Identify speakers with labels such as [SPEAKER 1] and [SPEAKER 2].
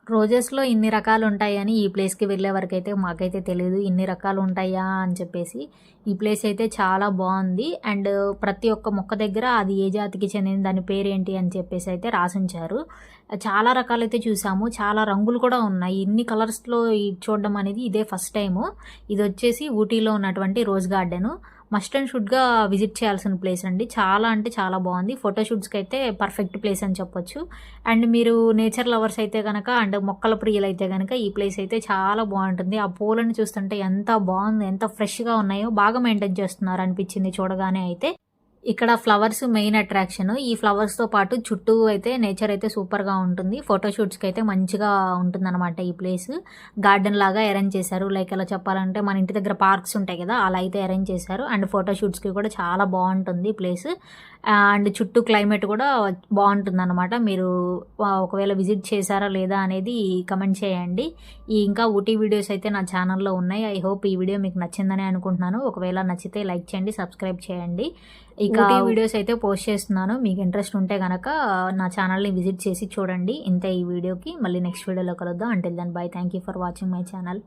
[SPEAKER 1] రోజెస్‌లో ఇన్ని రకాలుంటాయని ఈ ప్లేస్‌కి వెళ్ళే వరకైతే మాకైతే తెలీదు. ఇన్ని రకాలుంటాయా అని చెప్పేసి. ఈ ప్లేస్ అయితే చాలా బావుంది. అండ్ ప్రతి ఒక్క మొక్క దగ్గర అది ఏ జాతికి చెందింది, దాని పేరేంటి అని చెప్పేసి అయితే రాసుంచారు. చాలా రకాలైతే చూసాము. చాలా రంగులు కూడా ఉన్నాయి. ఇన్ని కలర్స్‌లో ఇది చూడడం అనేది ఇదే ఫస్ట్ టైము. ఇదొచ్చేసి ఊటీలో ఉన్నటువంటి రోజ్ గార్డెను. మస్ట్ అండ్ షుడ్‌గా విజిట్ చేయాల్సిన ప్లేస్ అండి. చాలా అంటే చాలా బావుంది. ఫోటోషూట్స్‌కైతే పర్ఫెక్ట్ ప్లేస్ అని చెప్పొచ్చు. అండ్ మీరు నేచర్ లవర్స్ అయితే గనక అండ్ మొక్కల ప్రియులైతే గనక ఈ ప్లేస్ అయితే చాలా బావుంటుంది. ఆ పూలను చూస్తుంటే ఎంత బావుంది, ఎంత ఫ్రెష్‌గా ఉన్నాయో బాగా మెయింటైన్ చేస్తున్నారు అనిపించింది చూడగానే అయితే. ఇక్కడ ఫ్లవర్స్ మెయిన్ అట్రాక్షన్. ఈ ఫ్లవర్స్‌తో పాటు చుట్టూ అయితే నేచర్ అయితే సూపర్‌గా ఉంటుంది. ఫోటోషూట్స్‌కైతే మంచిగా ఉంటుందనమాట ఈ ప్లేస్. గార్డెన్ లాగా అరేంజ్ చేశారు. లైక్ ఎలా చెప్పాలంటే మన ఇంటి దగ్గర పార్క్స్ ఉంటాయి కదా! అలా అయితే అరేంజ్ చేశారు. అండ్ ఫోటోషూట్స్‌కి కూడా చాలా బావుంటుంది ప్లేస్. అండ్ చుట్టూ క్లైమేట్ కూడా బావుంటుందనమాట. మీరు ఒకవేళ విజిట్ చేశారా లేదా అనేది కమెంట్ చేయండి. ఇంకా ఊటీ వీడియోస్ అయితే నా ఛానల్‌లో ఉన్నాయి. ఐ హోప్ ఈ వీడియో మీకు నచ్చిందనే అనుకుంటున్నాను. ఒకవేళ నచ్చితే లైక్ చేయండి, సబ్స్క్రైబ్ చేయండి. ఇక ఊటీ వీడియోస్ అయితే పోస్ట్ చేస్తున్నాను. మీకు ఇంట్రెస్ట్ ఉంటే గనక నా ఛానల్‌ని విజిట్ చేసి చూడండి. ఇంతే ఈ వీడియోకి. మళ్ళీ నెక్స్ట్ వీడియోలో కలుద్దాం. Until then bye. Thank you for watching my channel.